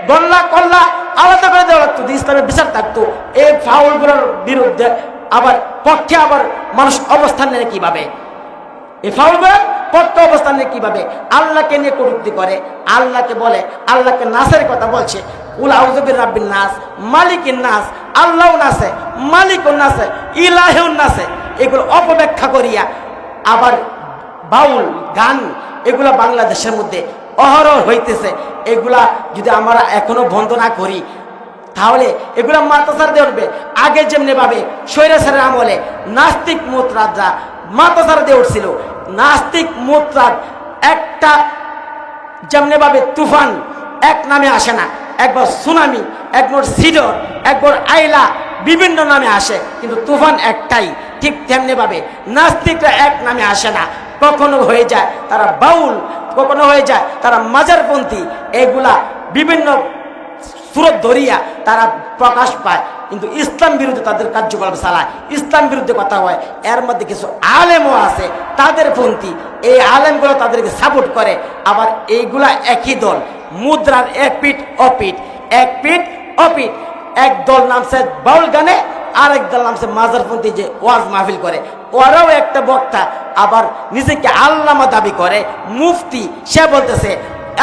গল্লা কল্লা আলাদা করে দেওয়া লাগতো, ইসলামের বিচার থাকতো। এই ফাউলগুলোর বিরুদ্ধে আবার পক্ষে আবার মানুষ অবস্থান নেয় কিভাবে? এই ফাউলগুলোর পক্ষে অবস্থান নেয় কিভাবে? আল্লাহকে নিয়ে কটূক্তি করে, আল্লাহকে বলে, আল্লাহকে নাসের কথা বলছে, কুল আউযু বিরাব্বিন নাস, মালিকিন নাস, আল্লাহও নাসে, মালিকও নাসে, ইলাহুন নাসে, এগুলো অপব্যাখ্যা করিয়া আবার বাউল গান এগুলা বাংলাদেশের মধ্যে অহরহ হইতেছে। এগুলা যদি আমরা এখনো বন্ধ না করি তাহলে এগুলা মাতাচার দিয়ে উঠবে। আগে যেমনি ভাবে স্বৈরাচারের আমলে নাস্তিক মুতরাদরা মাতাচার দিয়ে উঠছিল, নাস্তিক মুতরাদ একটা যেমনি ভাবে তুফান এক নামে আসে না, একবার সুনামি, একবার সিডর, একবার আইলা, বিভিন্ন নামে আসে, কিন্তু তুফান একটাই। ঠিক তেমনি ভাবে নাস্তিকরা এক নামে আসে না, কখনো হয়ে যায় তারা বাউল, কখনো হয়ে যায় তারা মাজারপন্থী। এগুলা বিভিন্ন সুরত ধরিয়া তারা প্রকাশ পায়, কিন্তু ইসলাম বিরুদ্ধে তাদের কার্যকলাপ চালায়, ইসলাম বিরুদ্ধে কথা হয়। এর মধ্যে কিছু আলেমও আছে তাদের পন্থী, এই আলেমগুলো তাদেরকে সাপোর্ট করে। আবার এইগুলা একই দল, মুদ্রার এক পিঠ অপিঠ, এক পিঠ অপিঠ। এক দল নামছে বাউল গানে, আরেক দল নামছে মাজারপন্থী, যে ওয়াজ মাহফিল করে। ওরাও একটা বক্তা, আবার নিজেকে আল্লামা দাবি করে, মুফতি। সে বলতেছে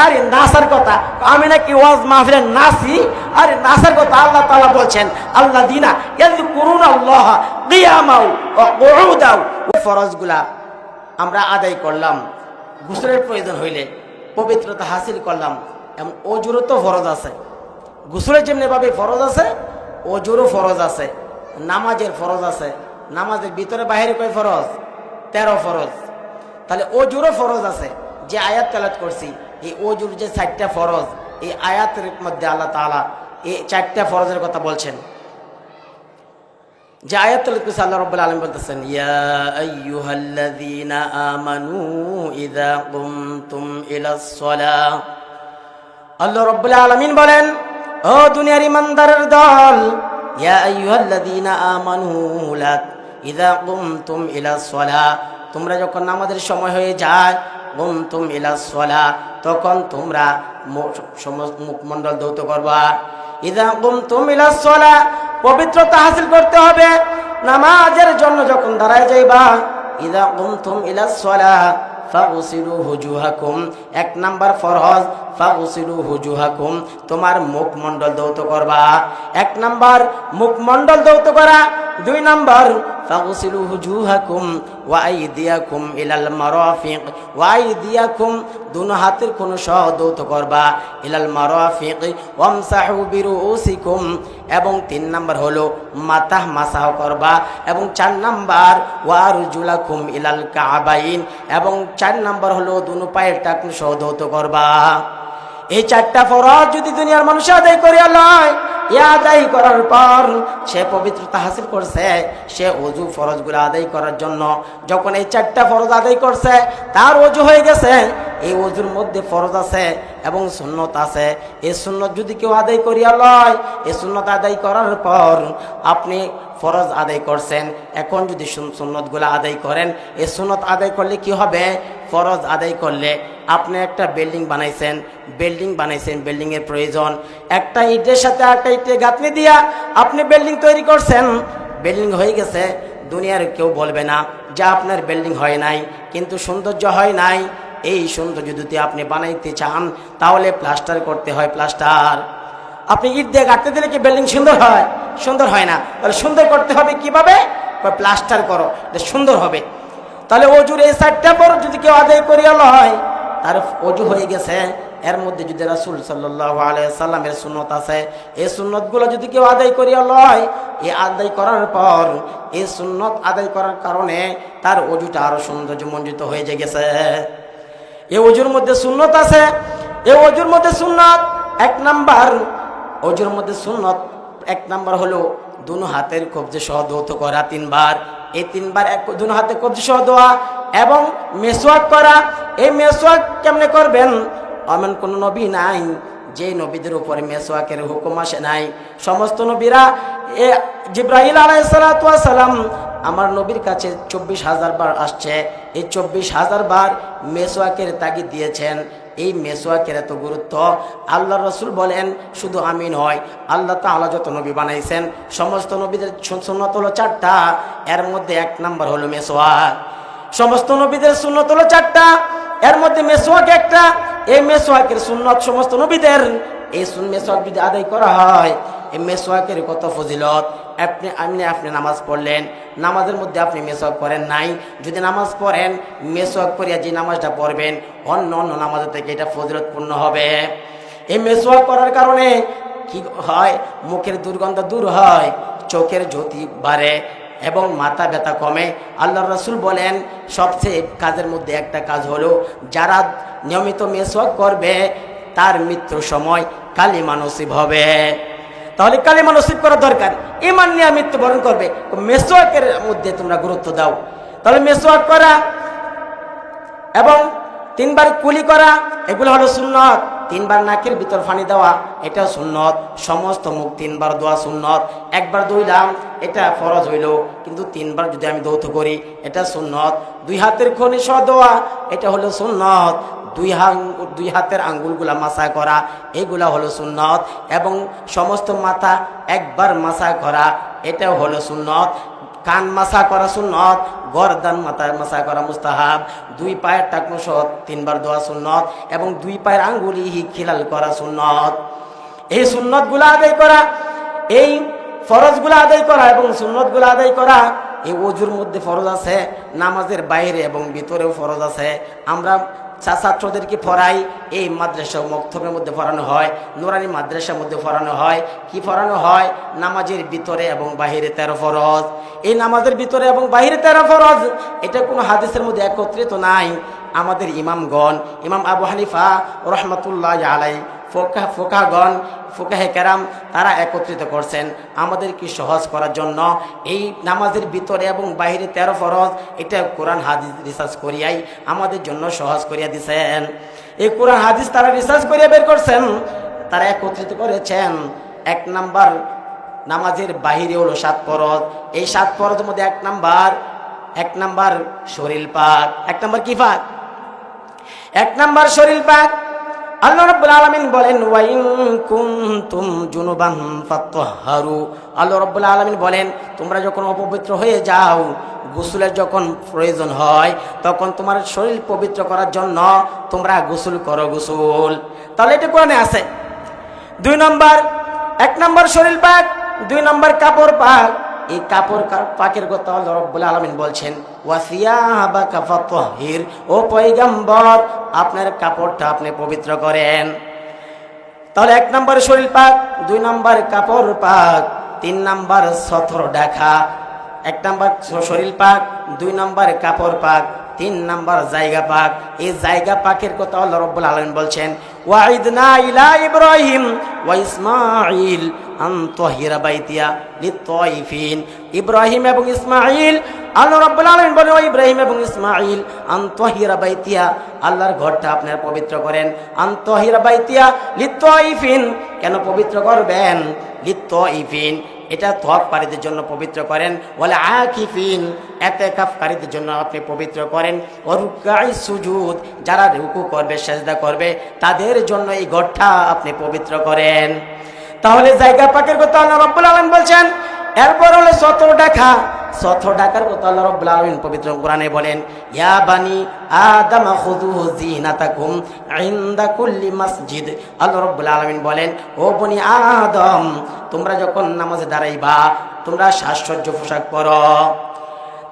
আরে নাসার কথা, আমি নাকি ওয়াজ মাহফিলে নাসি? আরে নাসার কথা আল্লাহ তাআলা বলছেন, আল্লাহ দিনা ইয়াযকুরুনা আল্লাহ কিয়ামাও ওয়া কুউদাও। ফরজগুলা আমরা আদায় করলাম, গোসলের প্রয়োজন হইলে পবিত্রতা হাসিল করলাম। এমন ওজুরও তো ফরজ আছে, গোসলের যেমনি ভাবে ফরজ আছে, ওজুরও ফরজ আছে, নামাজের ফরজ আছে। নামাজের ভিতরে বাহিরে কয় ফরজ? 13 ফরজ। তাহলে ওজুরও ফরজ আছে। যে আয়াত তেলাওয়াত করছি, এই ওজুর যে 4টা ফরজ, এই আয়াতের মধ্যে আল্লাহ তাআলা এই 4টা ফরজের কথা বলছেন। যে আয়াত তেলাওয়াত করছি, আল্লাহ রাব্বুল আলামিন বলতেছেন, ইয়া আইয়ুহাল্লাযীনা আমানু ইযা কুমতুম ইলাস সালাহ। আল্লাহ রাব্বুল আলামিন বলেন, ও দুনিয়ার ইমানদারের দল, ইয়া আইয়ুহাল্লাযীনা আমানু ইযা কুমতুম ইলাস সালাহ, তোমরা যখন নামাজের সময় হয়ে যায়, কুমতুম ইলাস সালাহ, তখন তোমরা মুখমণ্ডল ধৌত করবা। ইযা কুমতুম ইলাস সালাহ, পবিত্রতা হাসিল করতে হবে নামাজের জন্য। যখন দাঁড়ায় যাইবা, ইযা কুমতুম ইলাস সালাহ ফাগসিলু হুজুহাকুম, 1 নাম্বার ফরজ, ফাগসিলু হুজুহাকুম, তোমার মুখমণ্ডল ধৌত করবা। 1 নাম্বার মুখমণ্ডল ধৌত করা। 2 নাম্বার ফাগসিলু হুজুহাকুম ওয়া আইদিয়াকুম ইলাল মারাফিক, ওয়া আইদিয়াকুম, দুনো হাতের কোন সহ ধৌত করবা, ইলাল মারাফিক ওয়ামসাহু বিরুসিকুম, এবং 3 নাম্বার হলো মাথা মাসাহ করবা, এবং 4 নাম্বার ওয়া আরজুলাকুম ইলাল কাবাইন, এবং 4 নাম্বার হলো দুনো পায়ের টাকনু সহ ধৌত করবা। এই 4টা ফরজ যদি দুনিয়ার মানুষ আদায় করিয়া লয়, আদায় করার পর সে পবিত্রতা হাসিল করছে। সে ওযু ফরজগুলো আদায় করার জন্য যখন এই 4টা ফরজ আদায় করছে, তার ওযু হয়ে গেছে। এই ওযুর মধ্যে ফরজ আছে এবং সুন্নত আছে। এই সুন্নত যদি কেউ আদায় করিয়া লয়, এই সুন্নত আদায় করার পর আপনি ফরজ আদায় করছেন, এখন যদি সুন্নতগুলো আদায় করেন, এই সুন্নত আদায় করলে কি হবে? ফরজ আদায় করলে আপনি একটা বিল্ডিং বানাইছেন, বিল্ডিংয়ের প্রয়োজন, একটা ইটের সাথে একটা ইটের গাঁথনি দিয়া আপনি বিল্ডিং তৈরি করছেন, বিল্ডিং হয়ে গেছে। দুনিয়ার কেউ বলবে না যে আপনার বিল্ডিং হয় নাই, কিন্তু সৌন্দর্য হয় নাই। এই সৌন্দর্য যদি আপনি বানাইতে চান তাহলে প্লাস্টার করতে হয়। প্লাস্টার আপনি ইট দিয়ে গাঁথতে দিলে কি বিল্ডিং সুন্দর হয়? সুন্দর হয় না। তাহলে সুন্দর করতে হবে কিভাবে? প্লাস্টার করো, সুন্দর হবে। তাহলে ওজুর এই 4টা ফরজ যদি কেউ আদায় করিয়া লয়, তার ওযু হয়ে গেছে। এর মধ্যে যদি রাসূল সাল্লাল্লাহু আলাইহি সাল্লামের সুন্নত আছে, এই সুন্নতগুলো যদি কেউ আদায় করিয়া লয়, এই আদায় করার পর, এই সুন্নত আদায় করার কারণে তার ওযুটা আরো সৌন্দর্যমণ্ডিত হয়ে গেছে। এই ওযুর মধ্যে সুন্নত আছে। এই ওযুর মধ্যে সুন্নত 1 নাম্বার, ওযুর মধ্যে সুন্নত 1 নাম্বার হলো দুনো হাতের কবজি সহ ধৌত করা 3 বার। এই 3 বার দুনো হাতে কবজি সহ ধোয়া এবং মেসওয়াক করা। এই মেসওয়াক কেমনে করবেন? এমন কোন নবী নাই যে নবীদের উপরে মেসওয়াকের হুকুম আসে নাই। সমস্ত নবীরা, জিবরাইল আলাইহিস সালাতু ওয়াস সালাম আমার নবীর কাছে 24,000 বার আসছে। এই 24,000 বার মেসওয়াকের তাগিদ দিয়েছেন। এই মেসওয়াকের এত গুরুত্ব। আল্লাহ রসুল বলেন শুধু আমি নয়, আল্লাহ তাআলা যত নবী বানাইছেন সমস্ত নবীদের সুন্নত হলো 4টা, এর মধ্যে 1 নাম্বার হলো মেসওয়াক। সমস্ত নবীদের সুন্নত হলো 4টা, এর মধ্যে মেসওয়াক একটা। এই মেসওয়াকের সুন্নত সমস্ত নবীদের। এই মেসওয়াক যদি আদায় করা হয়, এই মেসওয়াকের কত ফজিলত। আপনি নামাজ পড়লেন, নামাজের মধ্যে আপনি মেসওয়াক করেন নাই, যদি নামাজ পড়েন মেসওয়াক করিয়া যে নামাজটা পড়বেন অন্য অন্য নামাজের থেকে এটা ফজিলতপূর্ণ হবে। এই মেসওয়াক করার কারণে কি হয়? মুখের দুর্গন্ধ দূর হয়, চোখের জ্যোতি বাড়ে এবং মাথা ব্যথা কমে। আল্লাহ রসুল বলেন সবচেয়ে কাজের মধ্যে একটা কাজ হলো যারা নিয়মিত মেসওয়াক করবে তার মৃত্যুর সময় কালিমা নসিব হবে। তাহলে কালিমা নসিব করা দরকার। ঈমান নিয়ে মৃত্যুবরণ করবে, মেসওয়াকের মধ্যে তোমরা গুরুত্ব দাও। তাহলে মেসওয়াক করা এবং 3 বার কুলি করা এগুলো হলো সুন্নত। 3 বার নাকের ভিতর পানি দেওয়া এটা সুন্নত। সমস্ত মুখ 3 বার ধোয়া সুন্নত। 1 বার ধুইলাম এটা ফরজ হইল, কিন্তু 3 বার যদি আমি ধৌত করি এটা সুন্নত। 2 হাতের খনি সহ দেওয়া এটা হলো সুন্নত। 2 হাতের আঙ্গুলগুলা মাসা করা এগুলা হলো সুন্নত। এবং সমস্ত মাথা 1 বার মাসা করা এটাও হলো সুন্নত। কান মাসা করা সুন্নত, গর্দান মাসা করা মুস্তাহাব। 2 পায়ের টাকনু সহ 3 বার ধোয়া সুন্নত এবং 2 পায়ের আঙ্গুলি খিলাল করা সুন্নত। এই সুন্নতগুলো আদায় করা, এই ফরজগুলো আদায় করা এবং সুন্নতগুলো আদায় করা এই ওযুর মধ্যে ফরজ আছে, নামাজের বাইরে এবং ভিতরেও ফরজ আছে। আমরা ছাত্রদেরকে পড়াই, এই মাদ্রাসা মক্তবের মধ্যে পড়ানো হয়, নুরানি মাদ্রাসার মধ্যে পড়ানো হয়। কি পড়ানো হয়? নামাজের ভিতরে এবং বাহিরে 13 ফরজ। এই নামাজের ভিতরে এবং বাহিরে 13 ফরজ এটা কোনো হাদিসের মধ্যে একত্রিত নাই। আমাদের ইমামগণ, ইমাম আবু হানিফা রহমাতুল্লাহ আলাই, ফোকাহে কেরাম তারা একত্রিত করছেন আমাদেরকে সহজ করার জন্য। এই নামাজের ভিতরে এবং বাহিরে 13 ফরজ এটা কোরআন হাদিস রিসার্চ করিয়াই আমাদের জন্য সহজ করিয়া দিছেন। এই কোরআন হাদিস তারা রিসার্চ করিয়া বের করছেন, তারা একত্রিত করেছেন। 1 নাম্বার নামাজের বাহিরে হলো 7 ফরজ। এই 7 ফরজের মধ্যে 1 নাম্বার শরীর পাক। 1 নাম্বার কি পাক? 1 নাম্বার শরীর পাক। আল্লাহ রাব্বুল আলামিন বলেন ওয়াইন কুনতুম জুনুবান ফাত্তাহহারু। আল্লাহ রাব্বুল আলামিন বলেন তোমরা যখন অপবিত্র হয়ে যাও, গোসলের যখন প্রয়োজন হয় তখন তোমার শরীর পবিত্র করার জন্য তোমরা গোসল করো। গোসল তাহলে এটা কোরআনে আছে। 2 নাম্বার, 1 নাম্বার শরীর পাক, 2 নাম্বার কাপড় পাক। এই কাপড় পাকের কথা আল্লাহ রাব্বুল আলামিন বলছেন ওয়াসিয়াবাকা ফাত্তাহির, ও পয়গম্বর আপনার কাপড়টা আপনি পবিত্র করেন। তাহলে 1 নাম্বার শরীর পাক, 2 নাম্বার কাপড় পাক, 3 নাম্বার সতর ঢাকা। 1 নাম্বার শরীর পাক, 2 নাম্বার কাপড় পাক, 3 নাম্বার জায়গা পাক। এই জায়গা পাকের কথা আল্লাহ রাব্বুল আলামিন বলছেন ওয়াইদনা ইলা ইব্রাহিম ওয়া ইসমাঈল আন তাহিরা বাইতিয়া লিত-তাইফিন। ইব্রাহিম এবং ইসমাঈল, আল্লাহ রাব্বুল আলামিন বলেন ও ইব্রাহিম এবং ইসমাঈল আন তাহিরা বাইতিয়া, আল্লাহর ঘরটা আপনারা পবিত্র করেন। আন তাহিরা বাইতিয়া লিত-তাইফিন, কেন পবিত্র করবেন? লিত-তাইফিন এটা তওয়াফকারীদের জন্য পবিত্র করেন। ওয়াল আকিফিন ইতিকাফকারীদের জন্য আপনি পবিত্র করেন। ওয়া রুকআই সুজুদ যারা রুকু করবে সিজদা করবে তাদের জন্য এই ঘরটা আপনি পবিত্র করেন। তাহলে জায়গা পাকের কথা আল্লাহ রাব্বুল আলামিন বলছেন। এরপর হলো সতর ঢাকা। সতর ঢাকার কথা আল্লাহ রাব্বুল আলামিন পবিত্র কোরআনে বলেন ইয়া বানি আদম খুযু জিনাতাকুম ইনদা কুল্লি মসজিদ। আল্লাহ রাব্বুল আলামিন বলেন ও বনি আদম তোমরা যখন নামাজে দাঁড়াইবা তোমরা সাজসজ্জ পোশাক পরো।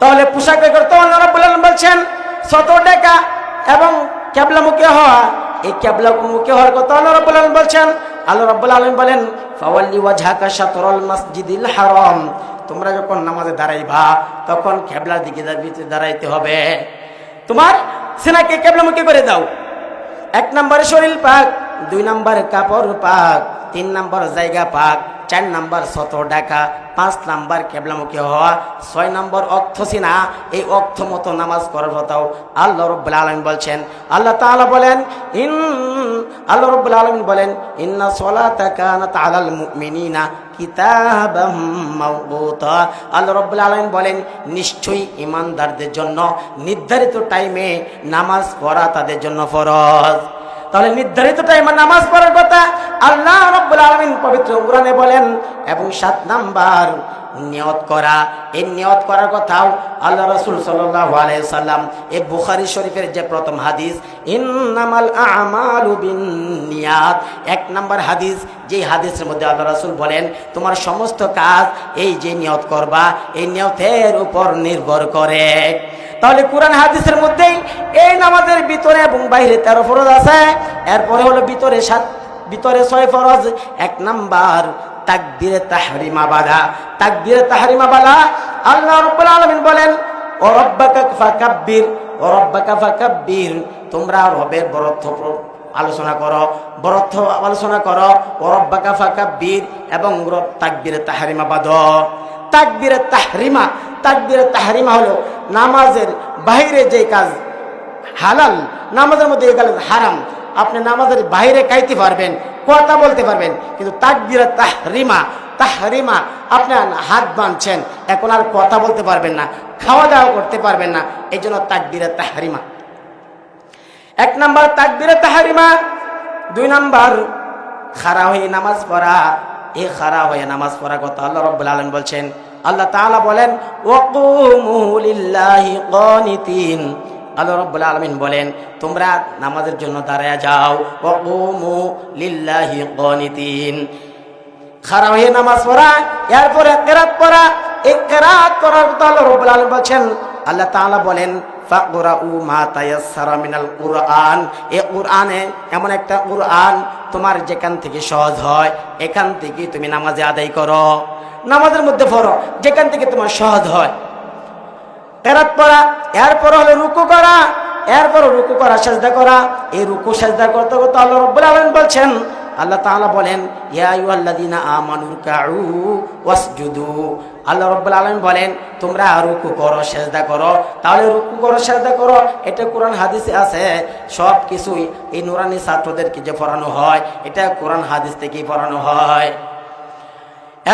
তাহলে পোশাকের কথা আল্লাহ রাব্বুল আলামিন বলছেন সতর ঢাকা এবং কিবলামুখী হওয়া। এই কিবলামুখী হওয়ার কথা আল্লাহ রাব্বুল আলামিন বলছেন। আল্লাহ রাব্বুল আলামিন বলেন ফাওয়াল্লি ওয়াজহাকা শাতরাল মাসজিদিল হারাম, তোমরা যখন নামাজে দাঁড়াইবা তখন কিবলার দিকে দাঁড়াইতে হবে। তোমার সিনাকে কিবলামুখী করে দাও। 1 নম্বরে শরীর পাক, 2 নম্বরে কাপড় পাক, 3 নম্বর জায়গা পাক, 4 নম্বর সতর ঢাকা, 5 নম্বর কিবলামুখী হওয়া, 6 নম্বর অক্ষ সিনা। এই অক্ষ মতো নামাজ করার কথাও আল্লাহ রাব্বুল আলামিন বলছেন। আল্লাহ তাআলা বলেন আল্লাহ রাব্বুল আলামিন বলেন ইন্না সলাতা কানাত আলাল মুমিনিনা কিতাবাম মাওকুতা। আল্লাহ রাব্বুল আলামিন বলেন নিশ্চয়ই ঈমানদারদের জন্য নির্ধারিত টাইমে নামাজ পড়া তাদের জন্য ফরজ। তাহলে নির্ধারিত টাইমে নামাজ পড়ার কথা আল্লাহ রাব্বুল আলামিন পবিত্র কোরআনে বলেন। এবং 7 নাম্বার নিয়ত করা, এই নিয়ত করার কথাও আল্লাহ রাসূল সাল্লাল্লাহু আলাইহি সাল্লাম এই বুখারী শরীফের যে প্রথম হাদিস ইন্নামাল আ'মালু বিন্নিয়াত, 1 নাম্বার হাদিস, যে হাদিসের মধ্যে আল্লাহ রাসূল বলেন তোমার সমস্ত কাজ এই যে নিয়ত করবা এই নিয়তের উপর নির্ভর করে। তাহলে কোরআন হাদিসের মধ্যেই এই নামাজের ভিতরে এবং বাইরে 13 ফরজ আছে। এরপরে হলো ভিতরে 6 ফরজ। 1 নাম্বার তাকবীরে তাহরিমা বালা। তাকবীরে তাহরিমা বালা আল্লাহ রাব্বুল আলামিন বলেন ও রাব্বাকা ফাকাব্বির, ও রাব্বাকা ফাকাব্বির, তোমরা রবের বরত্ব আলোচনা করো, বরত্ব আলোচনা করো। ও রাব্বাকা ফাকাব্বির, এবং রব তাকবীরে তাহরিমা বাঁধো। তাকবীরে তাহরিমা, তাকবীরে তাহরিমা হলো নামাজের বাইরে যে কাজ হালাল, নামাজের মধ্যে এই কাজ হারাম। আপনি নামাজের বাইরে খাইতে পারবেন, কথা বলতে পারবেন, কিন্তু তাকবীরে তাহরিমা, তাহরিমা আপনি হাত বাঁধছেন, এখন আর কথা বলতে পারবেন না, খাওয়া দাওয়া করতে পারবেন না, এই জন্য তাকবীরে তাহরিমা। 1 নাম্বার তাকবীরে তাহরিমা। 2 নাম্বার খাড়া হয়ে নামাজ পড়া। এই খাড়া হয়ে নামাজ পড়ার কথা আল্লাহ রাব্বুল আলামিন বলছেন। আল্লাহ তাআলা বলেন ওয়াকুমু লিল্লাহি কানিতিন। আল্লাহ রাব্বুল আলামিন বলেন তোমরা নামাজের জন্য দাঁড়ায়া যাও। ওয়াকুমু লিল্লাহি কানিতিন, খাড়া হয়ে নামাজ পড়া। এরপরে কিরাত পড়া। এই কিরাত করার কথা আল্লাহ রাব্বুল আলামিন বলেন। আল্লাহ তাআলা বলেন ফাকরাউ মা তায়াসসারা মিনাল কুরআন। এই কুরআনে এমন একটা কুরআন তোমার যেখান থেকে সহজ হয় এখান থেকে তুমি নামাজে আদায় করো, নামাজের মধ্যে পড়ো যেখান থেকে তোমার সহজ হয়। কিরাত পড়া। এরপর হলো রুকু করা। এরপর রুকু করা, সিজদা করা। এই রুকু সিজদা করতে করতে আল্লাহ রাব্বুল আলামিন বলছেন, আল্লাহ তাআলা বলেন ইয়া আইয়ুহাল্লাযীনা আমানু রুকউ ওয়াসজুদু। আল্লাহ রাব্বুল আলামিন বলেন তোমরা রুকু করো, সিজদা করো। তাহলে রুকু করো, সিজদা করো, এটা কোরআন হাদিসে আছে। সব কিছুই এই নুরানি ছাত্রদেরকে যে পড়ানো হয় এটা কোরআন হাদিস থেকেই পড়ানো হয়।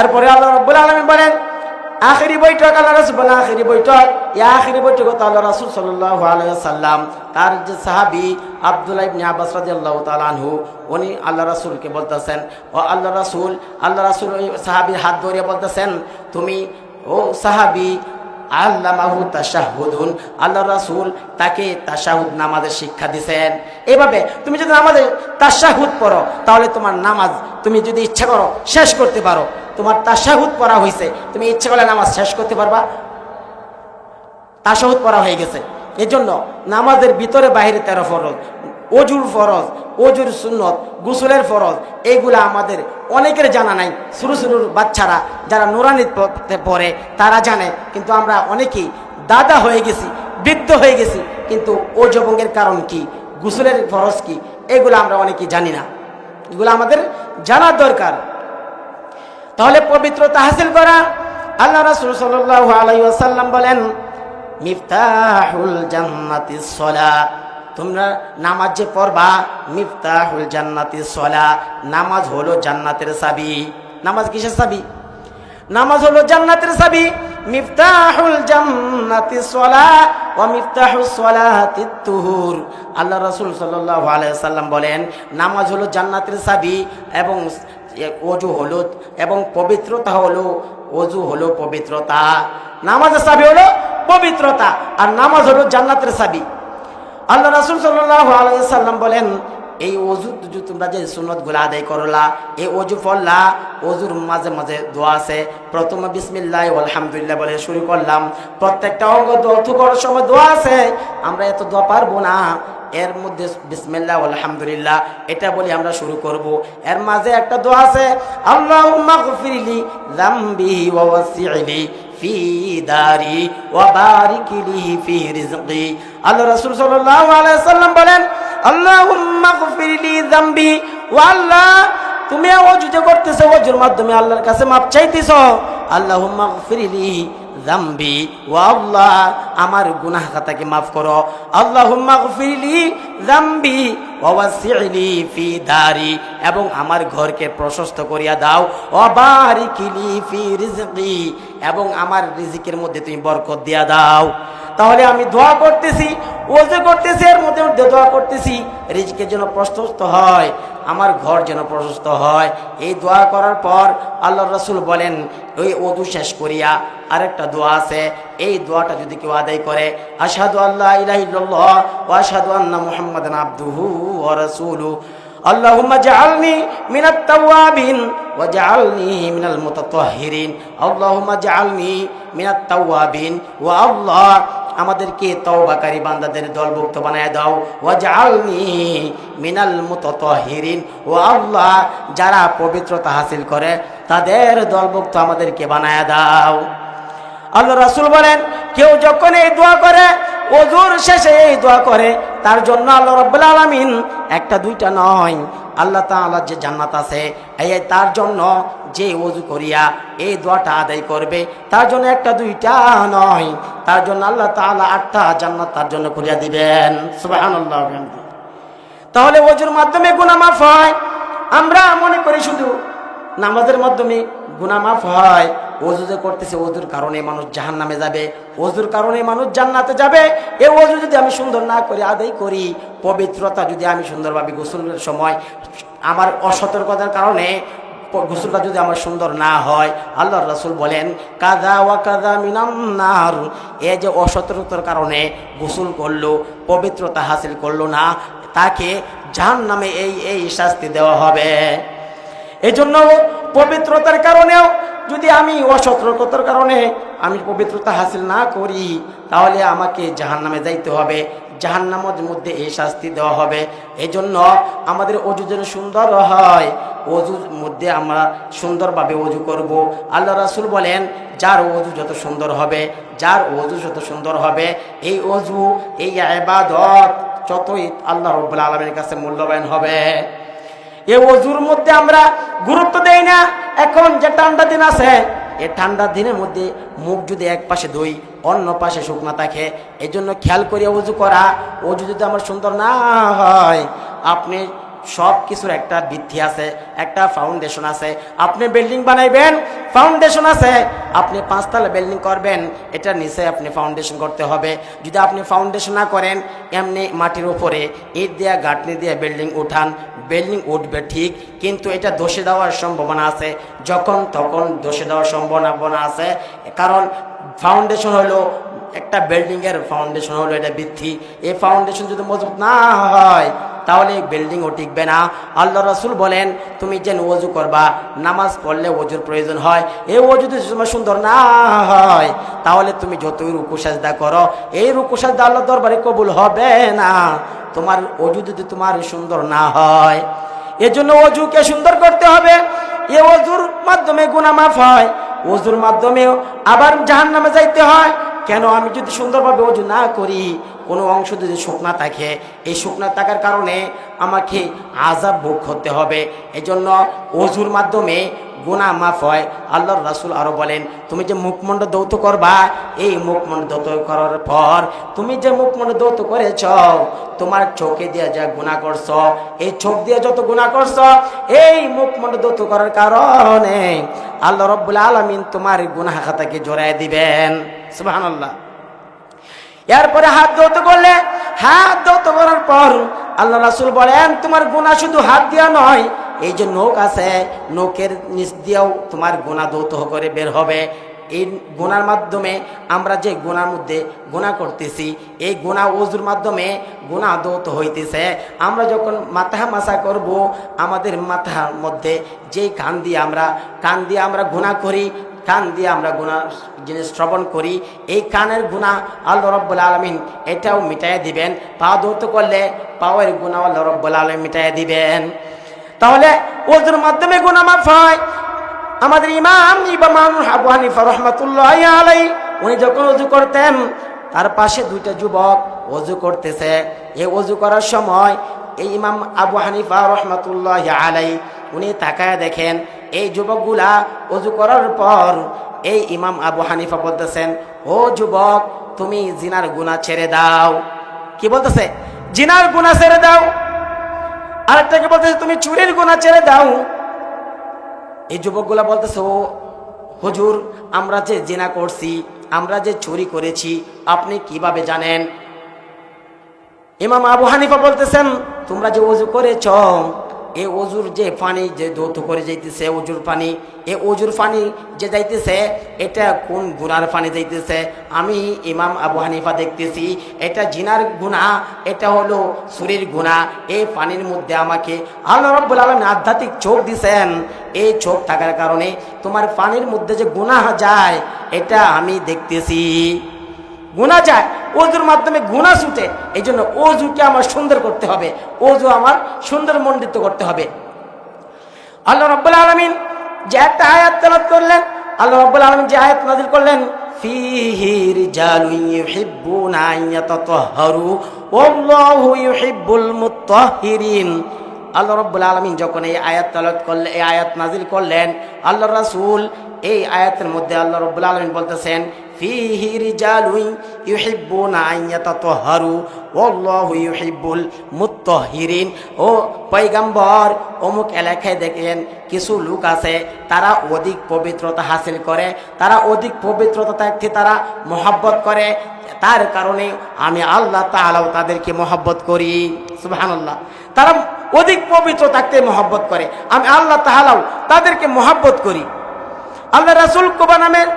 এরপরে আল্লাহ রাব্বুল আলামিন বলেন আখিরি বৈঠক, আল্লাহ রাসূল বলেন আখিরি বৈঠক। এই আখিরি বৈঠক আল্লাহ রাসূল সাল্লাল্লাহু আলাইহি ওয়াসাল্লাম তার যে সাহাবী আব্দুল্লাহ ইবনে আব্বাস রাদিয়াল্লাহু তাআলা আনহু, উনি আল্লাহ রাসূলকে বলতেছেন ও আল্লাহ রাসূল ওই সাহাবীর হাত ধরে বলতেছেন তুমি ও সাহাবী আল্লামাহু তাশাহুদুন, আল্লাহ রাসূল তাকে তাশাহুদ নামাজের শিক্ষা দিয়েছেন। এভাবে তুমি যদি নামাজে তাশাহুদ পড়ো তাহলে তোমার নামাজ তুমি যদি ইচ্ছা করো শেষ করতে পারো। তোমার তাশাহুদ পড়া হয়েছে, তুমি ইচ্ছা করলে নামাজ শেষ করতে পারবা। তাশাহুদ পড়া হয়ে গেছে। এজন্য নামাজের ভিতরে বাইরে 13 ফরজ, ওজুর ফরজ, ওজুর সুন্নত, গোসলের ফরজ, এইগুলা আমাদের অনেকের জানা নাই। ছোটো ছোটো বাচ্চারা যারা নুরানি পড়ে তারা জানে, কিন্তু আমরা অনেকেই দাদা হয়ে গেছি, বৃদ্ধ হয়ে গেছি, কিন্তু ওজু ভঙ্গের কারণ কি, গোসলের ফরজ কি, এগুলো আমরা অনেকেই জানি না। এগুলো আমাদের জানার দরকার। তাহলে পবিত্রতা হাসিল করা। আল্লাহ রাসূল সাল্লাল্লাহু আলাইহি ওয়াসাল্লাম বলেন মিফতাহুল জান্নাতিস সালাত। তোমরা নামাজ যে পড়বা মিফতাহুল জান্নাতিস সালাত, নামাজ হলো জান্নাতের চাবি। নামাজ কিসের চাবি? নামাজ হলো জান্নাতের চাবি। মিফতাহুল জান্নাতিস সালাত ওয়া মিফতাহুস সালাতিত তুহুর। আল্লাহ রাসূল সাল্লাল্লাহু আলাইহি ওয়াসাল্লাম বলেন নামাজ হলো জান্নাতের চাবি এবং ওযু হলো, এবং পবিত্রতা হলো, ওযু হলো পবিত্রতা। নামাজের চাবি হলো পবিত্রতা, আর নামাজ হলো জান্নাতের চাবি। আল্লাহ রাসূল সাল্লাল্লাহু আলাইহি ওয়াসাল্লাম বলেন এই ওযু তোমরা যে সুন্নতগুলো আদায় করলা, এই ওযু পড়লা, ওযুর মাঝে মাঝে দোয়া আছে। প্রথমে বিসমিল্লাহ আলহামদুলিল্লাহ বলে শুরু করলাম। প্রত্যেকটা অঙ্গ দোয়া করার সময় দোয়া আছে। আমরা এত দোয়া পারবো না, এর মধ্যে বিসমিল্লাহ আলহামদুলিল্লাহ এটা বলি আমরা শুরু করব। এর মাঝে একটা দোয়া আছে আল্লাহুম্মা গফিরলি যামবি ওয়া ওয়াসি'লি ফি দারি ওয়া বারিক লি ফি রিজকি। আল্লাহ রাসূল সাল্লাল্লাহু আলাইহি ওয়াসাল্লাম বলেন আল্লাহুম্মা গফিরলি যামবি, ওয়া আল্লাহ তুমি ওযু যে করতেছো ওযুর মাধ্যমে আল্লাহর কাছে মাপ চাইতেছো। আল্লাহুম্মা গফিরলি যামবি, ওয়া আল্লাহ আমার গুনাহ খাতাকে মাফ করো। আল্লাহুম্মা গফিরলি যামবি ওয়া ওয়াসি'লি ফি দারি, এবং আমার ঘরকে প্রশস্ত করিয়া দাও। ওয়া বারিক লি ফি রিজকি, এবং আমার রিজিকের মধ্যে তুমি বরকত দিয়া দাও। তাহলে আমি দোয়া করতেছি, ওযু করতেছি, এর মধ্যে মধ্যে দোয়া করতেছি রিজকের জন্য প্রশস্ত হয়, আমার ঘর যেন প্রশস্ত হয়। এই দোয়া করার পর আল্লাহর রাসূল বলেন, ওই ওযু শেষ করিয়া আরেকটা দোয়া আছে, এই দোয়াটা যদি কেউ আদায় করে, আশহাদু আল্লা ইলাহা ইল্লাল্লাহ ওয়া আশহাদু আন্না মুহাম্মাদান আবদুহু ওয়া রাসূলুহু, আল্লাহুম্মা জাআলনি মিনাত তাওয়াবিন ওয়া জাআলনি মিনাল মুতাতাহহিরিন, আল্লাহুম্মা জাআলনি মিনাত তাওয়াবিন, ওয়া আল্লাহ আমাদেরকে তওবাকারী বান্দাদের দলভুক্ত বানায় দাও, ওয়া জাআলনি মিনাল মুতাতাহহিরিন, ওয়া আল্লাহ যারা পবিত্রতা হাসিল করে তাদের দলভুক্ত আমাদেরকে বানায় দাও। আল্লাহ রাসূল বলেন, কেউ যখন এই দোয়া করে, ওযুর শেষে এই দোয়া করে, তার জন্য আল্লাহ রাব্বুল আলামিন একটা দুইটা নয়, আল্লাহ তাআলার যে জান্নাত আছে, এই তার জন্য যে ওযু করিয়া এই দোয়াটা আদায় করবে, তার জন্য একটা দুইটা নয়, তার জন্য আল্লাহ তাআলা 8টা জান্নাত তার জন্য করিয়া দিবেন। সুবহানাল্লাহ। তাহলে ওযুর মাধ্যমে গুনাহ মাফ হয়। আমরা মনে করি শুধু নামাজের মাধ্যমে গুনাহ মাফ হয়, ওযু যে করতেছে ওযুর কারণে মানুষ জাহান্নামে যাবে, ওযুর কারণে মানুষ জান্নাতে যাবে। এই ওযু যদি আমি সুন্দর না করে আদায় করি, পবিত্রতা যদি আমি সুন্দরভাবে গোসলের সময় আমার অসতর্কতার কারণে গোসলটা যদি আমার সুন্দর না হয়, আল্লাহর রাসূল বলেন কাযা ওয়া কাযা মিনান নার, এই যে অসতর্কতার কারণে গোসল করলো, পবিত্রতা হাসিল করলো না, তাকে জাহান্নামে এই শাস্তি দেওয়া হবে। এজন্য পবিত্রতার কারণেও যদি আমি অসতর্কতার কারণে আমি পবিত্রতা হাসিল না করি, তাহলে আমাকে জাহান্নামে যাইতে হবে, জাহান্নামের মধ্যে এই শাস্তি দেওয়া হবে। এই জন্য আমাদের ওযু যেন সুন্দর হয়, ওযুর মধ্যে আমরা সুন্দরভাবে ওযু করব। আল্লাহ রাসূল বলেন, যার ওযু যত সুন্দর হবে, যার ওযু যত সুন্দর হবে, এই ওযু এই ইবাদত যতই আল্লাহ রাব্বুল আলামিনের কাছে মূল্যবান হবে। এই ওযুর মধ্যে আমরা গুরুত্ব দেই না। এখন যে ঠান্ডা দিন আছে, এই ঠান্ডা দিনের মধ্যে মুখ যদি এক পাশে ধুই, অন্য পাশে শুকনা থাকে, এই জন্য খেয়াল করিয়া ওযু করা। ওযু যদি আমার সুন্দর না হয়, আপনি সব কিছুর একটা ভিত্তি আছে, একটা ফাউন্ডেশন আছে। আপনি বিল্ডিং বানাইবেন, ফাউন্ডেশন আছে। আপনি 5 তলা বিল্ডিং করবেন, এটা নিচে আপনি ফাউন্ডেশন করতে হবে। যদি আপনি ফাউন্ডেশন না করেন, এমনি মাটির উপরে ইট দিয়া গাঁথনি দিয়ে বিল্ডিং উঠান, বিল্ডিং উঠবে ঠিক, কিন্তু এটা ধসে দেওয়ার সম্ভাবনা আছে, যখন তখন ধসে দেওয়ার সম্ভাবনা আছে। কারণ ফাউন্ডেশন হলো একটা বিল্ডিং এর ফাউন্ডেশন হলো এটা ভিত্তি। এই ফাউন্ডেশন যদি মজবুত না হয়, তাহলে বিল্ডিংও টিকবে না। আল্লাহ রাসূল বলেন, তুমি যেন ওযু করবা, নামাজ পড়লে ওযুর প্রয়োজন হয়, এই ওযু যদি তোমার সুন্দর না হয়, তাহলে তুমি যতই রুকু সাজদা করো, এই রুকু সাজদা আল্লাহর দরবারে কবুল হবে না, তোমার ওযু যদি তোমার সুন্দর না হয়। এজন্য ওযুকে সুন্দর করতে হবে। এই ওযুর মাধ্যমে গুনাহ মাফ হয়, ওযুর মাধ্যমেও আবার জাহান্নামে যাইতে হয়। কেন? আমি যদি সুন্দরভাবে ওযু না করি, কোনো অংশ যদি শুকনা থাকে, এই শুকনা থাকার কারণে আমাকে আযাব ভোগ করতে হবে। এজন্য ওযুর মাধ্যমে গুনাহ মাফ হয়। আল্লাহর রাসূল আরো বলেন, তুমি যে মুখমণ্ডল দৌত করবা, এই মুখমণ্ডল দৌত করার পর তুমি যে মুখমণ্ডল দৌত করেছ, তোমার চোখে দিয়ে যা গুনাহ করছ, এই চোখ দিয়ে যত গুনাহ করছ, এই মুখমণ্ডল দৌত করার কারণে আল্লাহ রাব্বুল আলামিন তোমার গুনাহ খাতাকে জড়ায় দিবেন। সুবহানাল্লাহ। এরপরে হাত ধৌত করলে, হাত ধৌত করার পর আল্লাহ রাসূল বলেন, তোমার গুনাহ শুধু হাত দিয়া নয়, এই যে নখ আছে, নখের নিচ দিয়েও তোমার গুনাহ ধৌত করে বের হবে। এই গুনার মাধ্যমে আমরা যে গুনার মধ্যে গুনাহ করতেছি, এই গুনাহ ওযুর মাধ্যমে গুনাহ ধৌত হইতেছে। আমরা যখন মাথা মাসা করব, আমাদের মাথার মধ্যে যেই কান দিয়ে আমরা গুনাহ করি, কান দিয়ে আমরা গুনাহ জিনিস শ্রবণ করি, এই কানের গুনাহ আল্লাহ রাব্বুল আলামিন এটাও মিটাইয়া দিবেন। পা ধৌত করলে পাওয়ের গুনাহ আল্লাহ রাব্বুল আলামিন মিটাইয়া দিবেন। তাহলে ওযুর মাধ্যমে গুনাহ মাফ হয়। আমাদের ইমাম আবু হানিফা রাহমাতুল্লাহি আলাইহি, উনি যখন ওযু করতেন, তার পাশে 2টা যুবক ওযু করতেছে। এই ওযু করার সময় এই ইমাম আবু হানিফা রাহমাতুল্লাহি আলাইহি উনি তাকায় দেখেন, এই যুবকগুলা ওযু করার পর এই ইমাম আবু হানিফা বলতেছেন, ও যুবক, তুমি জিনার গুনাহ ছেড়ে দাও। কি বলতেছে? জিনার গুনাহ ছেড়ে দাও। আরেকটাকে বলতেছে, তুমি চুরির গুনাহ ছেড়ে দাও। এই যুবকগুলা বলতেছে, ও হুজুর, আমরা যে জিনা করছি, আমরা যে চুরি করেছি আপনি কিভাবে জানেন? ইমাম আবু হানিফা বলতেছেন, তোমরা যে ওযু করেছ, এই ওযুর যে পানি যে দৌত করে যাইতেছে, ওযুর পানি, এই ওযুর পানি যে যাইতেছে এটা কোন গুনার পানি যাইতেছে? আমি ইমাম আবু হানিফা দেখতেছি এটা জিনার গুনাহ, এটা হলো চুরির গুনাহ। এই পানির মধ্যে আমাকে আল্লাহ রাব্বুল আলামিন আধ্যাত্মিক চোখ দিয়েছেন। এই চোখ থাকার কারণে তোমার পানির মধ্যে যে গুনাহ যায় এটা আমি দেখতেছি। গুনাহ যায়, ওযুর মাধ্যমে গুনাহ ছুটে। এই জন্য ওযুকে আমার সুন্দর করতে হবে, ওযু আমার সুন্দর মণ্ডিত করতে হবে। আল্লাহ রাব্বুল আলামিন যে একটা আয়াত তেলাওয়াত করলেন, আল্লাহ রাব্বুল আলামিন যে আয়াত নাযিল করলেন, ফীহি রিজালুন ইউহিব্বুনা আন ইয়াতাতাহহারু ওয়াল্লাহু ইউহিব্বুল মুত্তাহহিরিন। আল্লাহ রাব্বুল আলামিন যখন এই আয়াত তেলাওয়াত করলেন, এই আয়াত নাযিল করলেন, আল্লাহর রাসূল এই আয়াতের মধ্যে আল্লাহ রাব্বুল আলামিন বলতেছেন, ফীহি রিজালুন ইউহিব্বুনা আন ইয়াতাতাহহারু ওয়াল্লাহু ইউহিব্বুল মুত্তাহহিরিন। ও পয়গম্বর, অমুক এলাকায় দেখেন কিছু লোক আছে, তারা অধিক পবিত্রতা হাসিল করে, তারা অধিক পবিত্রতা থাকতে তারা মহব্বত করে, তার কারণে আমি আল্লাহ তাআলাও তাদেরকে মহব্বত করি। সুবহানাল্লাহ। তারা অধিক পবিত্র থাকতে মহব্বত করে, আমি আল্লাহ তাআলাও তাদেরকে মহব্বত করি। আল্লাহ রাসূল কুবা নামের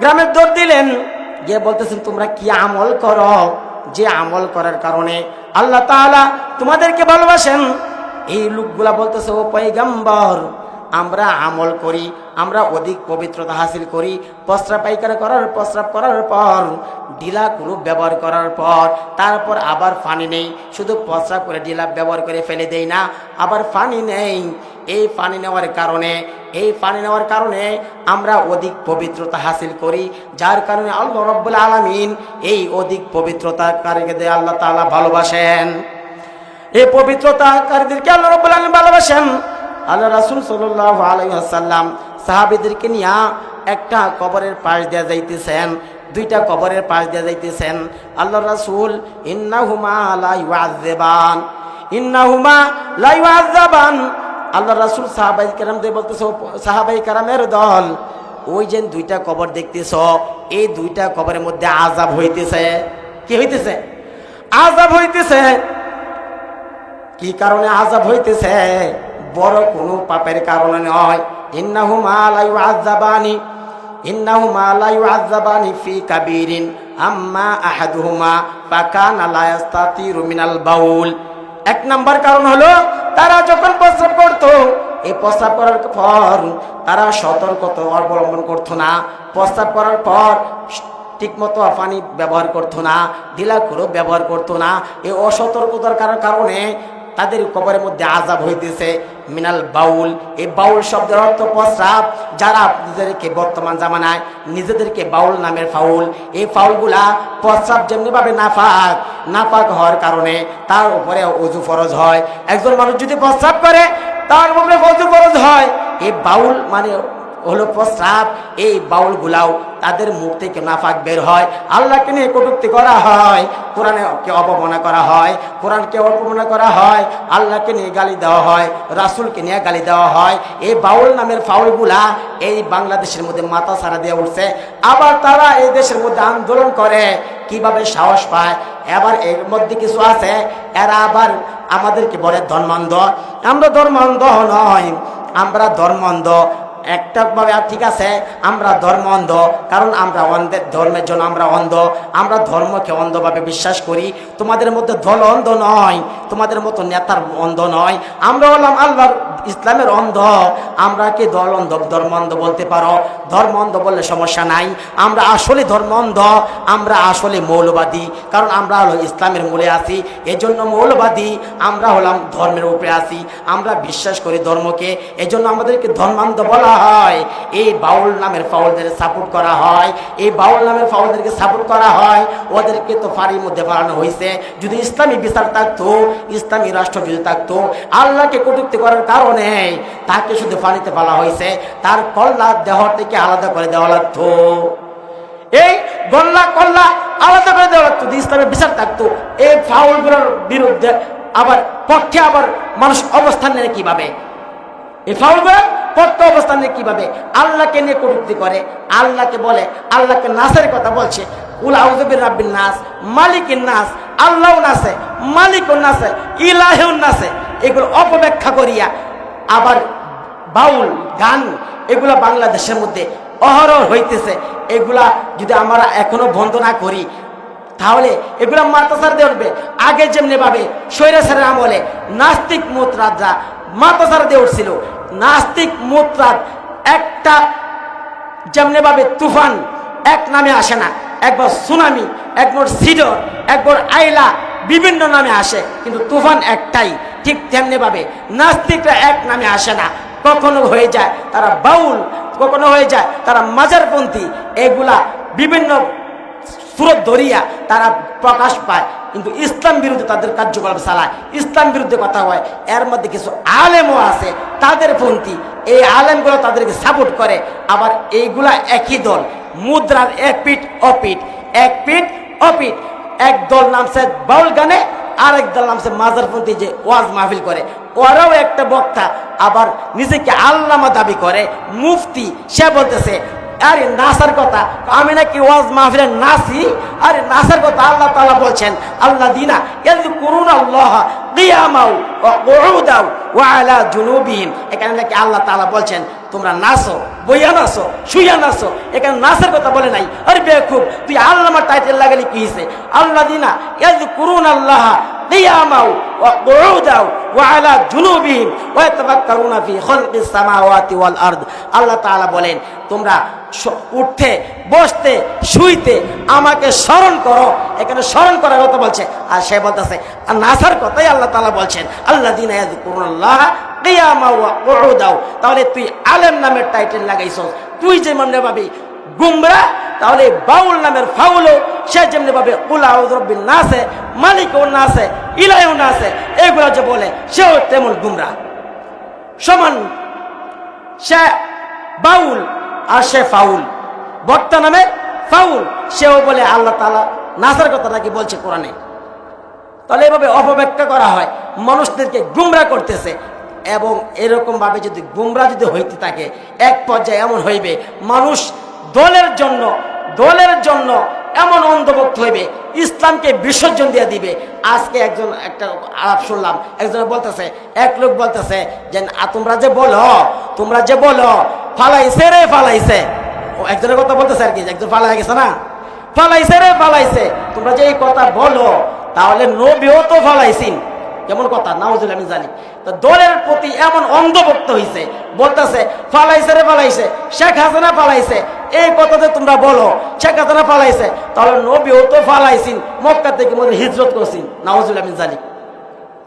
গ্রামের দৌড় দিলেন, গিয়ে বলতেছেন, তোমরা কি আমল করো যে আমল করার কারণে আল্লাহ তাআলা তোমাদেরকে ভালোবাসেন? এই লোকগুলা বলতেছে, ও পয়গম্বর, আমরা আমল করি, আমরা অধিক পবিত্রতা হাসিল করি, প্রস্রাব পায়খানা প্রস্রাব করার পর, ঢিলা কুলুপ ব্যবহার করার পর, তারপর আবার পানি নেই, শুধু প্রস্রাব করে ঢিলা ব্যবহার করে ফেলে দেই না, আবার পানি নেই। এই পানি নেওয়ার কারণে আমরা অধিক পবিত্রতা হাসিল করি, যার কারণে আল্লাহ রাব্বুল আলামিন এই অধিক পবিত্রতাকারীদের আল্লাহ তাআলা ভালোবাসেন। এই পবিত্রতাকারীদেরকে আল্লাহ রাব্বুল আলামিন ভালোবাসেন। আল্লাহ রাসূল সাল্লাল্লাহু আলাইহি ওয়াসাল্লাম সাহাবীদেরকে নিয়ে একটা কবরের পাশ দিয়ে যাইতেছেন, দুইটা কবরের পাশ দিয়ে যাইতেছেন। আল্লাহ রাসূল, ইন্নাহুমা লা ইউআযাবান, আল্লাহ রাসূল সাহাবায়ে কেরামদের বলতেছে, সাহাবায়ে কেরামের দল, ওই যে দুইটা কবর দেখতেছ, এই দুইটা কবরের মধ্যে আযাব হইতেছে। কি হইতেছে? আযাব হইতেছে। কি কারণে আযাব হইতেছে? বড় কোনো পাপের কারণে নয়। ইন্নাহুমা লা ইউআযাবানি ফি কাবীরিন আম্মা আহাদুহুমা ফাকানা লা ইস্তাতিরু মিনাল বাউল। এক নাম্বার কারণ হলো, তারা যখন প্রস্রাব করতো, এই প্রস্রাব করার পর তারা সতর্কতা অবলম্বন করতো না, প্রস্রাব করার পর ঠিকমতো পানি ব্যবহার করতো না, ঢিলা কুলুপ ব্যবহার করতো না। এই অসতর্কতার কারণে তাদের কবরের মধ্যে আযাব হইতেছে মিনাল বাউল। এই বাউল শব্দের অর্থ প্রস্রাব। যারা নিজেদেরকে বর্তমান জামানায় নিজেদেরকে বাউল নামের ফাউল, এই ফাউলগুলা প্রস্রাব যেমনিভাবে নাপাক হওয়ার কারণে তার উপরে ওযু ফরজ হয়। একজন মানুষ যদি প্রস্রাব করে তার উপরে ওযু ফরজ হয়। এই বাউল মানে হলো প্রস্রাব। এই বাউলগুলাও তাদের মুখ থেকে নাপাক বের হয়, আল্লাহকে নিয়ে কটূক্তি করা হয়, কোরআনকে অবমাননা করা হয়, কোরআনকে অবমাননা করা হয়, আল্লাহকে নিয়ে গালি দেওয়া হয়, রাসূলকে নিয়ে গালি দেওয়া হয়। এই বাউল নামের ফাউলগুলা এই বাংলাদেশের মধ্যে মাথা ছাড়া দিয়ে উঠছে। আবার তারা এই দেশের মধ্যে আন্দোলন করে, কিভাবে সাহস পায়? এবার এর মধ্যে কিছু আছে, এরা আবার আমাদেরকে বলে ধর্মান্ধ। আমরা ধর্মান্ধ নয়, আমরা ধর্মান্ধ একটা ভাবে। ঠিক আছে, আমরা ধর্ম অন্ধ, কারণ আমরা অন্ধের ধর্মের জন্য আমরা অন্ধ, আমরা ধর্মকে অন্ধভাবে বিশ্বাস করি। তোমাদের মধ্যে দল অন্ধ নয়, তোমাদের মতো নেতার অন্ধ নয়, আমরা হলাম আল্লাহর ইসলামের অন্ধ। আমরা কি দল অন্ধ ধর্ম অন্ধ বলতে পারো? ধর্ম অন্ধ বললে সমস্যা নাই, আমরা আসলে ধর্ম অন্ধ, আমরা আসলে মৌলবাদী, কারণ আমরা হলো ইসলামের মূলে আছি, এজন্য মৌলবাদী। আমরা হলাম ধর্মের উপরে আছি, আমরা বিশ্বাস করি ধর্মকে, এজন্য আমাদেরকে ধর্মান্ধ বলা হয়। এই বাউল নামের ফাউলদের সাপোর্ট করা হয়, এই বাউল নামের ফাউলদেরকে সাপোর্ট করা হয়। ওদেরকে তো ফাঁড়ির মধ্যে ফেলানো হয়েছে। যদি ইসলামী বিচার থাকতো, ইসলামী রাষ্ট্র যদি থাকতো, আল্লাহকে কটূক্তি করার কারণে তাকে শুধু ফাঁড়িতে ফেলা হয়েছে, তার কল্লা দেহ থেকে আলাদা করে দেওয়া লাগতো। এই গল্লা কল্লা আলাদা করে দেওয়া লাগতো। যদি ইসলামের বিচার থাকতো, এই ফাউলগুলোর বিরুদ্ধে আবার পক্ষে আবার মানুষ অবস্থান নেয় কিভাবে? এই ফাউলগুলো করতে অবস্থানে কিভাবে আল্লাহকে নিয়ে কটূক্তি করে, আল্লাহকে বলে, আল্লাহকে নাসের কথা বলছে, কুল আউযু বিরাব্বিন নাস, মালিকিন নাস, আল্লাহও নাসে, মালিকুন নাসে, ইলাহুন নাসে, এগুলো অপব্যাখ্যা করিয়া আবার বাউল গান এগুলা বাংলাদেশের মধ্যে অহরহ হইতেছে। এগুলা যদি আমরা এখনো বন্ধ না করি তাহলে এগুলা মাতাচার দিয়ে উঠবে। আগে যেমনি ভাবে স্বৈরাচারের আমলে নাস্তিক মুতরাজরা মাতাচার দিয়ে উঠছিল, নাস্তিক মুতরাজ একটা যেমনি ভাবে তুফান এক নামে আসে না, একবার সুনামি, একবার সিডর, একবার আইলা, বিভিন্ন নামে আসে, কিন্তু তুফান একটাই। ঠিক তেমনি ভাবে নাস্তিকরা এক নামে আসে না, কখনো হয়ে যায় তারা বাউল, কখনো হয়ে যায় তারা মাজারপন্থী, এগুলা বিভিন্ন সুরত ধরিয়া তারা প্রকাশ পায়, কিন্তু ইসলাম বিরুদ্ধে তাদের কার্যকলাপ চালায়, ইসলাম বিরুদ্ধে কথা হয়। এর মধ্যে কিছু আলেমও আছে তাদের পন্থী, এই আলেমগুলো তাদেরকে সাপোর্ট করে। আবার এইগুলা একই দল, মুদ্রার এক পিঠ অপিঠ, এক পিঠ অপিঠ। এক দল নামছে বাউল গানে, আরেক দল নামছে মাজারপন্থী, যে ওয়াজ মাহফিল করে, ওরাও একটা বক্তা, আবার নিজেকে আল্লামা দাবি করে, মুফতি। সে বলতেছে আরে নাসার কথা, আমি নাকি ওয়াজ মাহফিলে নাসি? আরে নাসার কথা আল্লাহ তাআলা বলছেন, আল্লাযীনা ইয়াযকুরুনা আল্লাহ কিয়ামাও ওয়া কুউদাও ওয়া আলা জুনুবিহিম। এখানে নাকি আল্লাহ তাআলা বলছেন তোমরা নাচো, বইয়া নাচো, শুইয়া নাচো, এখানে নাচের কথা বলে নাই। আরে বেকুব, তুই আল্লামা টাইটেল লাগালি কি হয়েছে? আল্লাযীনা ইয়াযকুরুনা আল্লাহ কিয়ামাও ওয়া কুউদাও ওয়া আলা জুনুবিহিম ওয়া ইয়াতাফাক্কারুনা ফি খালকিস সামাওয়াতি ওয়াল আরদ। আল্লাহ তাআলা বলেন তোমরা উঠতে, বসতে, শুইতে আমাকে স্মরণ করো। এখানে স্মরণ করার কথা বলছে, আর সে বলতেছে আর নাসার কথাই আল্লাহ তাআলা বলছেন, আল্লাযীনা ইয়াযকুরুনাল্লাহ কিয়ামান ওয়া কুউদাও। তাহলে তুই আলেম নামের টাইটেল লাগাইছস, তুই যে মানে ভাবি গুমরা, তাহলে বাউল নামের ফাউলও সে যেমনি ভাবে কুল আউযু বিরাব্বিন নাসে, মালিকুন নাসে, ইলাহুন নাসে, এগুলো যে বলে সেও তেমন গুমরা সমান। সে বাউল আর সে ফাউল, বক্তা নামে ফাউল, সেও বলে আল্লাহ তাআলা নাসার কথা নাকি বলছে কোরআনে। তাহলে এভাবে অপব্যাখ্যা করা হয়, মানুষদেরকে গুমরা করতেছে। এবং এরকম ভাবে যদি গুমরা যদি হইতে থাকে, এক পর্যায়ে এমন হইবে মানুষ দলের জন্য এমন অন্ধভক্ত হইবে, ইসলামকে বিসর্জন দিয়ে দিবে। আজকে একটা আলাপ শুনলাম, একজনে বলতেছে, এক লোক বলতেছে যে তোমরা যে বলো ফালাইছে রে ফালাইছে, একজনের কথা বলতেছে আর কি, একজন ফালাই গেছে না, ফালাইছে রে ফালাইছে, তোমরা যে এই কথা বলো তাহলে নবীও তো ফালাইছেন, কেমন কথা, নাউজুবিল্লাহ আমি জানি। তো দলের প্রতি এমন অন্ধভক্ত হইছে, বলতেছে ফালাইছে রে ফালাইছে, শেখ হাসিনা ফালাইছে, এই কথাতে তোমরা বলো শেখ হাসিনা ফালাইছে, তাহলে নবীও তো ফালাইছেন, মক্কা থেকে মধ্যে হিজরত করছেন, নাউজুবিল্লাহ আমি জানি।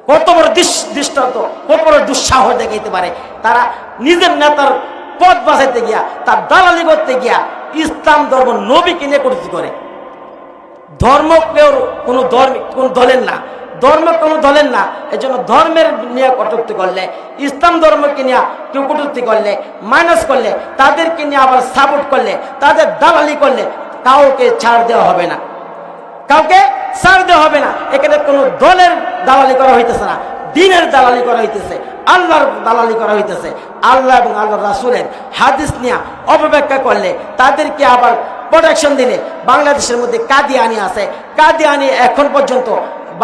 কত বড় দৃষ্টান্ত, কত বড় দুঃসাহস দেখাইতে পারে তারা, নিজের নেতার পথ বাঁচাইতে গিয়া, তার দালালি করতে গিয়া ইসলাম ধর্ম নবীকে নিয়ে কটূক্তি করে। ধর্ম কেউ কোনো দলের না, ধর্ম কোনো দলের না, এই জন্য ধর্মের নিয়ে কটূক্তি করলে, ইসলাম ধর্মকে নিয়ে কেউ কটূক্তি করলে, মাইনাস করলে, তাদেরকে নিয়ে আবার সাপোর্ট করলে, তাদের দালালি করলে কাউকে ছাড় দেওয়া হবে না, কাউকে ছাড় দেওয়া হবে না। এখানে কোনো দলের দালালি করা হইতেছে না, দ্বীনের দালালি করা হইতেছে, আল্লাহর দালালি করা হইতেছে। আল্লাহ এবং আল্লাহ রাসূলের হাদিস নিয়ে অপব্যাখ্যা করলে, তাদেরকে আবার প্রোটেকশন দিলে। বাংলাদেশের মধ্যে কাদিয়ানি আছে, কাদিয়ানি এখন পর্যন্ত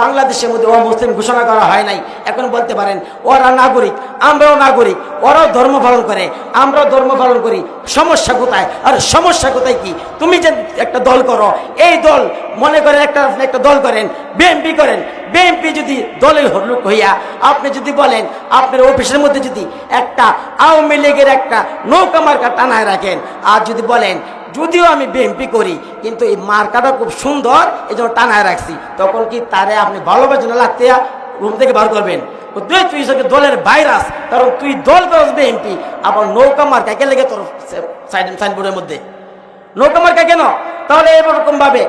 বাংলাদেশের মধ্যে অমুসলিম ঘোষণা করা হয় নাই। এখন বলতে পারেন ওরা নাগরিক, আমরাও নাগরিক, ওরাও ধর্ম পালন করে, আমরাও ধর্ম পালন করি, সমস্যা কোথায়? আর সমস্যা কোথায় কি? তুমি যে একটা দল করো, এই দল মনে করেন একটা দল করেন, বিএনপি করেন, বিএনপি যদি দলের লোক হইয়া আপনি যদি বলেন আপনার অফিসের মধ্যে যদি একটা আওয়ামী লীগের একটা নৌকা মার্কা টানায় রাখেন, আর যদি বলেন যদিও আমি বিএনপি করি কিন্তু এই মার্কাটা খুব সুন্দর এই জন্য টানায় রাখছি, তখন কি তারে আপনি ভালোবাসা না লাগতে রুম থেকে বার করবেন? তুই দলের ভাইরাস, কারণ তুই দল করস বিএনপি, আবার নৌকা মার্কা কে লেগে তোর সাইনবোর্ডের মধ্যে নৌকা মার্কা কেন? তাহলে এরকম ভাবে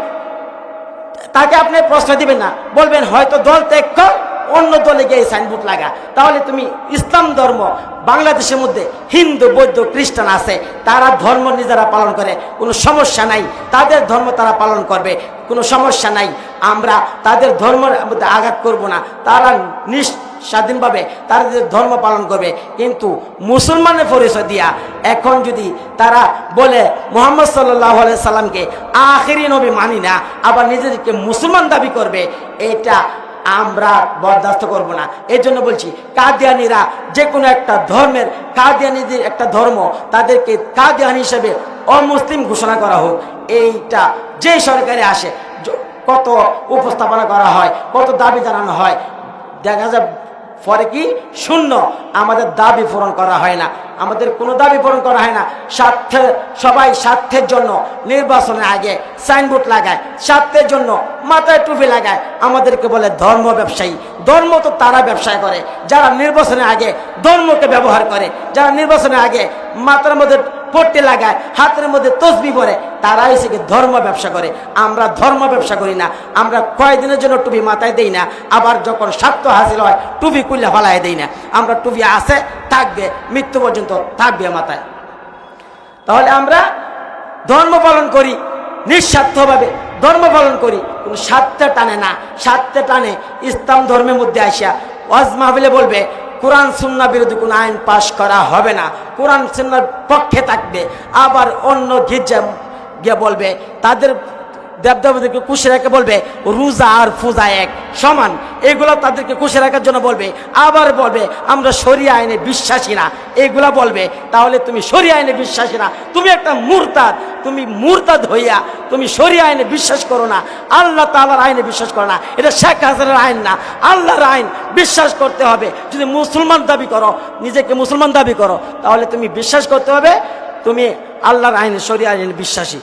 তাকে আপনি প্রশ্ন দিবেন না, বলবেন হয়তো দল ত্যাগ কর, অন্য দলে গিয়ে সাইনবোর্ড লাগা। তাহলে তুমি ইসলাম ধর্ম, বাংলাদেশের মধ্যে হিন্দু, বৌদ্ধ, খ্রিস্টান আছে, তারা ধর্ম নিজেরা পালন করে, কোনো সমস্যা নাই, তাদের ধর্ম তারা পালন করবে, কোনো সমস্যা নাই। আমরা তাদের ধর্মের মধ্যে আঘাত করব না, তারা স্বাধীনভাবে তারা ধর্ম পালন করবে। কিন্তু মুসলমানের পরিচয় দিয়া এখন যদি তারা বলে মুহাম্মদ সাল্লাল্লাহু আলাইহি সাল্লামকে আখিরি নবী মানি না, আবার নিজেদেরকে মুসলমান দাবি করবে, এটা আমরা বরদাস্ত করব না। এই জন্য বলছি কাদিয়ানিরা যে কোনো একটা ধর্মের, কাদিয়ানিদের একটা ধর্ম, তাদেরকে কাদিয়ানি হিসেবে অমুসলিম ঘোষণা করা হোক। এইটা যে সরকারে আসে কত উপস্থাপনা করা হয়, কত দাবি জানানো হয়, দেখা যায় পরে কি শূন্য, আমাদের দাবি পূরণ করা হয় না, আমাদের কোনো দাবি পূরণ করা হয় না। স্বার্থের, সবাই স্বার্থের জন্য নির্বাচনের আগে সাইনবোর্ড লাগায়, স্বার্থের জন্য মাথায় টুপি লাগায়, আমাদেরকে বলে ধর্ম ব্যবসায়ী। ধর্ম তো তারা ব্যবসা করে যারা নির্বাচনের আগে ধর্মকে ব্যবহার করে, যারা নির্বাচনের আগে মাথার মধ্যে পট্টি লাগায়, হাতের মধ্যে তসবি পরে, তারাই এসে ধর্ম ব্যবসা করে। আমরা ধর্ম ব্যবসা করি না। আমরা কয়েকদিনের জন্য টুপি মাথায় দেই না, আবার যখন স্বার্থ হাসিল হয় টুপি কুল্লা ফালাই দেই না। আমরা টুপি আছে, থাকবে, মৃত্যু পর্যন্ত থাকবে মাথায়। তাহলে আমরা ধর্ম পালন করি নিঃস্বার্থভাবে, ধর্ম পালন করি, কোনো স্বার্থে টানে না। স্বার্থে টানে ইসলাম ধর্মের মধ্যে আসিয়া ওয়াজ মাহফিলে বলবে কোরআন সুন্নাহ বিরোধী কোনো আইন পাশ করা হবে না, কোরআন সুন্নাহর পক্ষে থাকবে। আবার অন্য গির্জা গিয়ে বলবে তাদের দেবদেবীদেরকে খুশি রেখে বলবে রোজা আর পূজা এক সমান, এগুলো তাদেরকে খুশি রাখার জন্য বলবে। আবার বলবে আমরা শরিয়া আইনে বিশ্বাসী না, এগুলা বলবে। তাহলে তুমি শরিয়া আইনে বিশ্বাসী না, তুমি একটা মুরতাদ। তুমি মুরতাদ হইয়া তুমি শরিয়া আইনে বিশ্বাস করো না, আল্লাহ তাআলার আইনে বিশ্বাস করো না। এটা শেখ হাসিনার আইন না, আল্লাহর আইন বিশ্বাস করতে হবে। যদি মুসলমান দাবি করো, নিজেকে মুসলমান দাবি করো, তাহলে তুমি বিশ্বাস করতে হবে তুমি আল্লাহর আইনে, শরিয়া আইনে বিশ্বাসী।